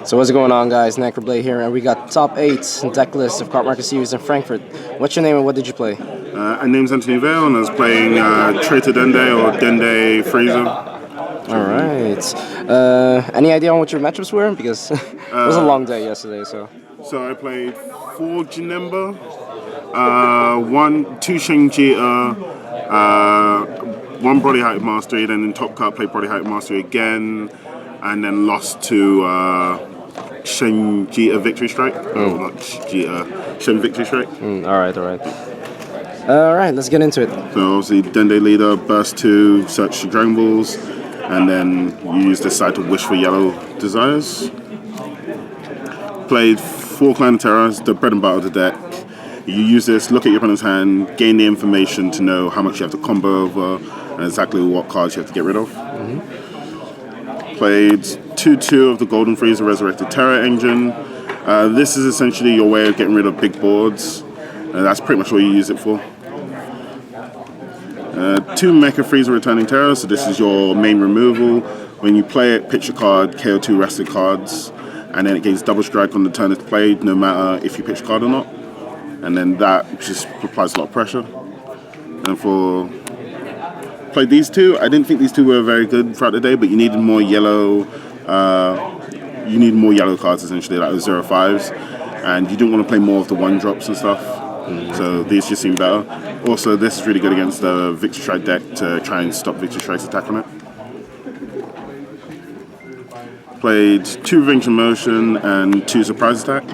So what's going on, guys? Necroblade here, and we got top 8 deck list of Card Market Series in Frankfurt. What's your name and what did you play? My name's Anthony Vale, and I was playing Traitor Dende or Dende Freezer. Alright. Any idea on what your matchups were? Because it was a long day yesterday, so... So I played 4 Janemba, 2 Shengji, 1 Body Height Mastery, then in top card played Body Height Mastery again, and then lost to Shen Victory Strike. Oh, not Jita, Shen Victory Strike. Alright. Alright, let's get into it. So obviously Dende leader, burst 2, search the Dragon Balls, and then you use this side to wish for yellow desires. Played 4 Clan of Terror, the bread and butter of the deck. You use this, look at your opponent's hand, gain the information to know how much you have to combo over, and exactly what cards you have to get rid of. Played 2/2 of the Golden Freezer Resurrected Terror Engine. This is essentially your way of getting rid of big boards. That's pretty much what you use it for. 2 Mecha Freezer Returning Terror, so this is your main removal. When you play it, pitch a card, KO 2 rested cards, and then it gains double strike on the turn it's played, no matter if you pitch a card or not. And then that just applies a lot of pressure. And for played these 2. I didn't think these 2 were very good throughout the day, but you needed more yellow. You need more yellow cards essentially, like the 0/5s, and you didn't want to play more of the 1-drops and stuff. So these just seem better. Also, this is really good against the Victory Strike deck to try and stop Victory Strike's attack on it. Played 2 Revenge in Motion and 2 Surprise Attack.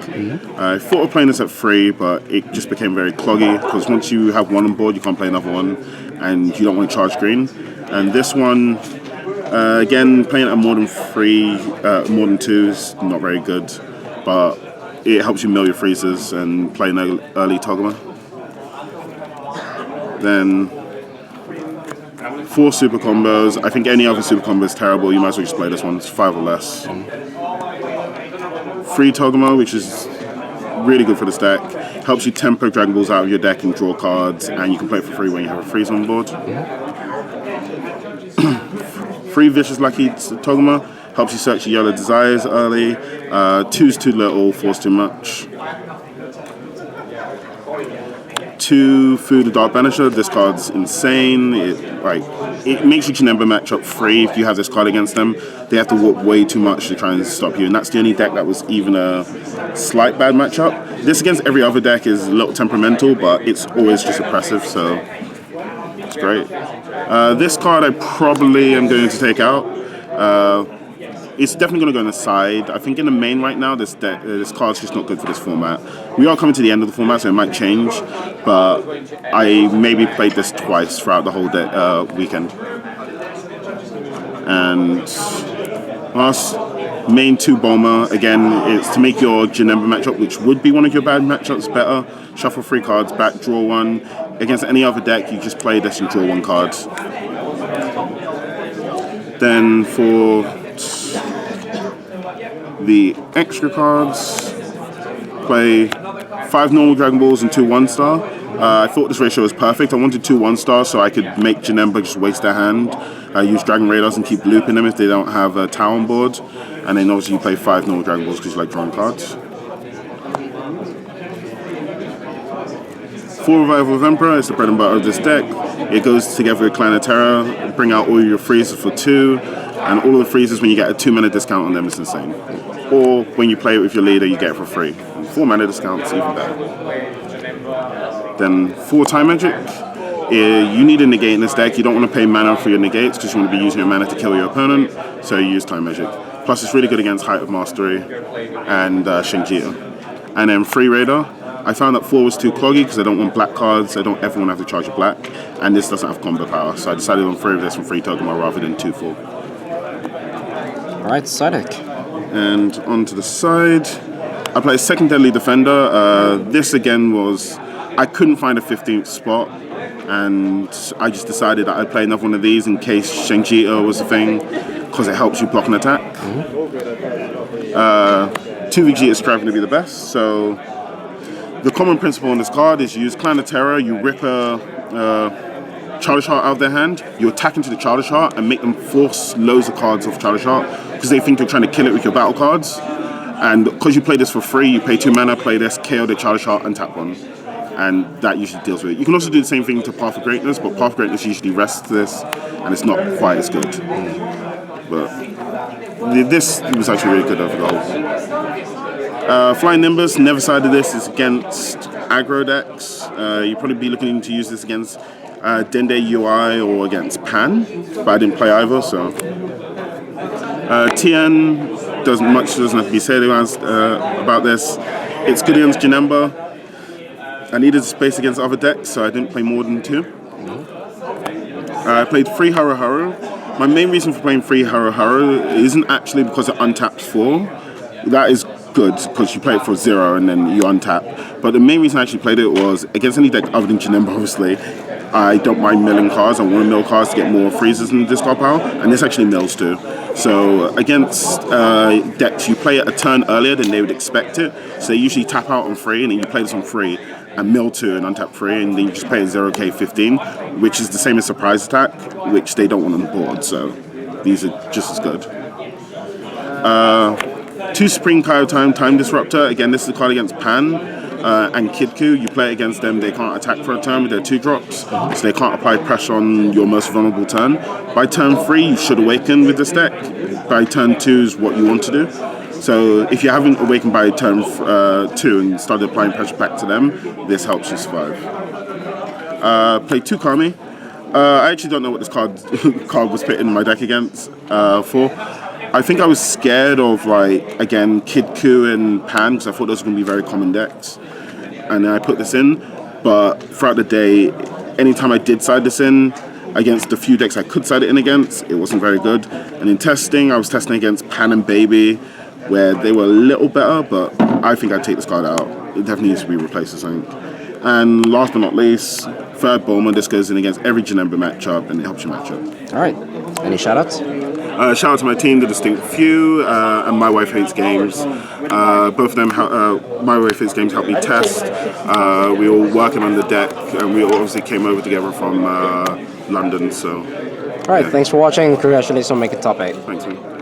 I thought of playing this at 3, but it just became very cloggy because once you have 1 on board, you can't play another one, and you don't want to charge green. And this one, again, playing it at more than 2 is not very good, but it helps you mill your freezers and play an early Togama. Then 4 super combos. I think any other super combo is terrible. You might as well just play this one. It's 5 or less. 3 Togama, which is really good for this deck. Helps you tempo Dragon Balls out of your deck and draw cards, and you can play it for free when you have a freeze on board. 3 Vicious Lucky Togama. Helps you search your yellow desires early. 2's too little, 4's too much. 2 Food of Dark Banisher. This card's insane. It makes your Janemba matchup free if you have this card against them. They have to walk way too much to try and stop you, and that's the only deck that was even a slight bad matchup. This against every other deck is a little temperamental, but it's always just oppressive, so it's great. This card I probably am going to take out. It's definitely going to go on the side. I think in the main right now, this card's just not good for this format. We are coming to the end of the format, so it might change, but I maybe played this twice throughout the whole weekend. And last, main 2 Bulma. Again, it's to make your Janemba matchup, which would be one of your bad matchups, better. Shuffle 3 cards, back, draw 1. Against any other deck, you just play this and draw 1 card. Then for the extra cards, play 5 normal Dragon Balls and 2 1-star. I thought this ratio was perfect. I wanted 2 1-stars so I could make Janemba just waste their hand, use Dragon Radars and keep looping them if they don't have a Tau on board. And then obviously you play 5 normal Dragon Balls because you like drawing cards. 4 Revival of Emperor is the bread and butter of this deck. It goes together with Clan of Terror, bring out all your freezers for 2, and all of the freezers when you get a 2-mana discount on them is insane. Or when you play it with your leader, you get it for free. 4-mana discounts, even better. Then 4 Time Magic. You need a negate in this deck. You don't want to pay mana for your negates because you want to be using your mana to kill your opponent, so you use Time Magic. Plus it's really good against Height of Mastery and Shenjita. And then 3 Radar. I found that 4 was too cloggy because I don't want black cards. I don't ever want to have to charge a black, and this doesn't have combo power, so I decided on 3 of this from 3 Togama rather than 2 full. Alright, side deck. And onto the side, I play Second Deadly Defender. This again was, I couldn't find a 15th spot, and I just decided that I'd play another one of these in case Shenjita was a thing, because it helps you block an attack. 2 Vegeta is striving to be the best, so the common principle on this card is you use Clan of Terror, you rip a Childish Heart out of their hand, you attack into the Childish Heart and make them force loads of cards off Childish Heart because they think you're trying to kill it with your battle cards. And because you play this for free, you pay 2 mana, play this, KO the Childish Heart, and tap 1. And that usually deals with it. You can also do the same thing to Path of Greatness, but Path of Greatness usually rests this, and it's not quite as good. But this was actually really good overall. Flying Nimbus, never sided this, is against aggro decks. You'd probably be looking to use this against Dende UI or against Pan, but I didn't play either, so. TN doesn't have to be said about this. It's good against Janemba. I needed space against other decks, so I didn't play more than 2. I played 3 Haru Haru. My main reason for playing 3 Haru Haru isn't actually because it untaps 4. That is good, because you play it for 0 and then you untap. But the main reason I actually played it was against any deck other than Janemba, obviously. I don't mind milling cards. I want to mill cards to get more freezes in the discard pile, and this actually mills too. So against decks, you play it a turn earlier than they would expect it. So they usually tap out on 3, and then you play this on 3, and mill 2 and untap 3, and then you just play a 0k 15, which is the same as surprise attack, which they don't want on the board. So these are just as good. 2 Supreme Kaio Time Disruptor. Again, this is a card against Pan and Kidku. You play it against them, they can't attack for a turn with their 2 drops, so they can't apply pressure on your most vulnerable turn. By turn 3, you should awaken with this deck. By turn 2 is what you want to do. So if you haven't awakened by turn 2 and started applying pressure back to them, this helps you survive. Play 2 Kami. I actually don't know what this card was put in my deck against for. I think I was scared of, like, again, Kidku and Pan, because I thought those were going to be very common decks. And then I put this in, but throughout the day, anytime I did side this in, against the few decks I could side it in against, it wasn't very good. And in testing, I was testing against Pan and Baby, where they were a little better, but I think I'd take this card out. It definitely needs to be replaced, I think. And last but not least, 3rd Bulma. This goes in against every Janemba matchup, and it helps you match up. All right. Any shout-outs? Shout out to my team, The Distinct Few, and My Wife Hates Games. Both of them, My Wife Hates Games helped me test. We were working on the deck, and we obviously came over together from London, so. All right, yeah. Thanks for watching. Congratulations on making top 8. Thanks, man.